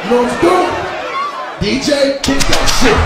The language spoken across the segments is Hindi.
know what to do? DJ, kick that shit.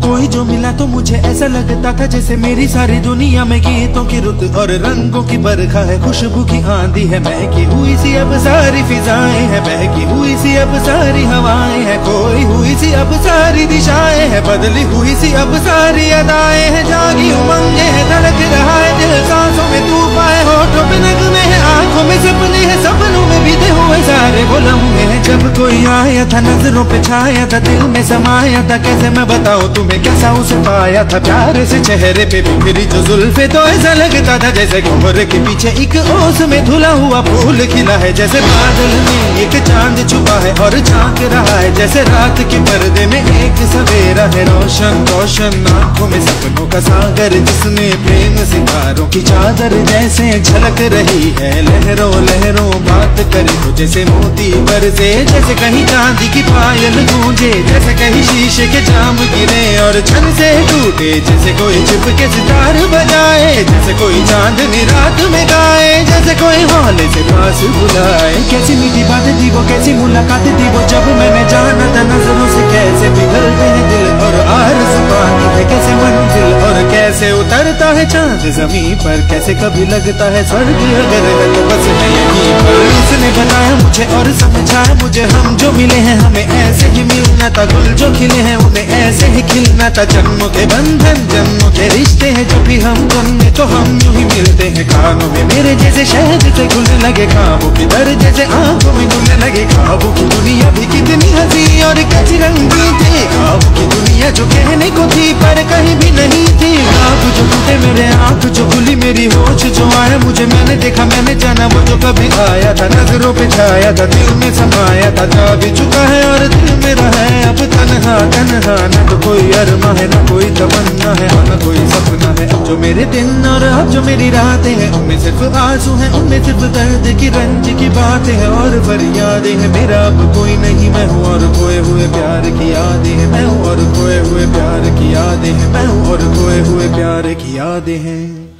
कोई जो मिला तो मुझे ऐसा लगता था जैसे मेरी सारी दुनिया में गीतों की रुत और रंगों की बरखा है, खुशबू की आंधी है, महकी हुई सी अब सारी फिजाएं हैं, महकी हुई सी अब सारी हवाएं हैं, खोई हुई सी अब सारी दिशाएं हैं, बदली हुई सी अब सारी अदाएं हैं, जागी उमंगे है, धड़क रहा है दिल, सांसों में तूफान है, होठों पे नगमे है, आंखों में सपने हैं, सपनों में बीते हुए सारे वो लम्हे हैं। जब कोई आया था नजरों पे छाया था, दिल में समाया था, कैसे मैं बताऊं तुम्हें कैसा उसे पाया था, प्यार से चेहरे पे बिखरी जो जुल्फे, तो ऐसा लगता था जैसे कोहरे के पीछे एक ओस में धुला हुआ फूल खिला है, जैसे बादल में एक चांद छुपा है और झांक रहा है, जैसे रात के पर्दे में एक सवेरा है, रोशन रोशन आंखों में सपनों का सागर, जिसमें प्रेम सितारों की चादर जैसे झलक रही है, लहरों लहरों बात करे तो जैसे मोती बरसे, जैसे कहीं चांदी की पायल गूंजे, जैसे कहीं शीशे के जाम गिरे और छन से टूटे, जैसे कोई चुप के सितार बजाए, जैसे कोई चांदनी रात में गाए, जैसे कोई हौले से पास बुलाए। कैसी मीठी बातें थी वो, कैसी मुलाकातें थी वो, जब मैंने जाना था नजरों से कैसे पिघलते हैं दिल और आरज़ू पानी है, कैसे मंजिल और कैसे उतरता है चांद जमीन पर, कैसे कभी लगता है स्वर्ग अगर है तो बस मैं यहीं पर। उसने बताया मुझे और समझाया मुझे, हम जो मिले हैं हमें ऐसे ही मिलना था, गुल जो खिले हैं उन्हें ऐसे ही खिलना था, जन्मों के बंधन जन्मों के रिश्ते हैं, जब भी हम जन्मे तो हम यूं ही मिलते हैं, कानों में मेरे जैसे शहद से घुलने लगे ख्वाबों की दर, जैसे आंखों में घुलने लगे ख्वाबों की दुनिया भी कितनी हंसी और कैसी रंगी थी, ख्वाबों की दुनिया जो कहने को थी पर कहीं भी नहीं थी, ख्वाब जो टूटे मेरे आंख जो खुली मेरी होश जो आया मुझे, मैंने देखा मैंने जाना वो जो कभी आया था, नजरों पे छाया था, दिल में समाया था, जा भी चुका है और दिल मेरा है अब तन्हा तन्हा, न तो कोई अरमा है न कोई तमन्ना है न कोई सपना है, अब जो मेरे दिन और अब जो मेरी रातें हैं उनमें सिर्फ आंसू हैं, उनमें सिर्फ दर्द की रंज की बातें हैं और फरियादें हैं, मेरा अब कोई नहीं मैं हूँ और खोए हुए प्यार की यादें हैं, मैं हूँ और खोए हुए प्यार की यादें हैं, मैं हूँ और खोए हुए प्यार की यादें हैं।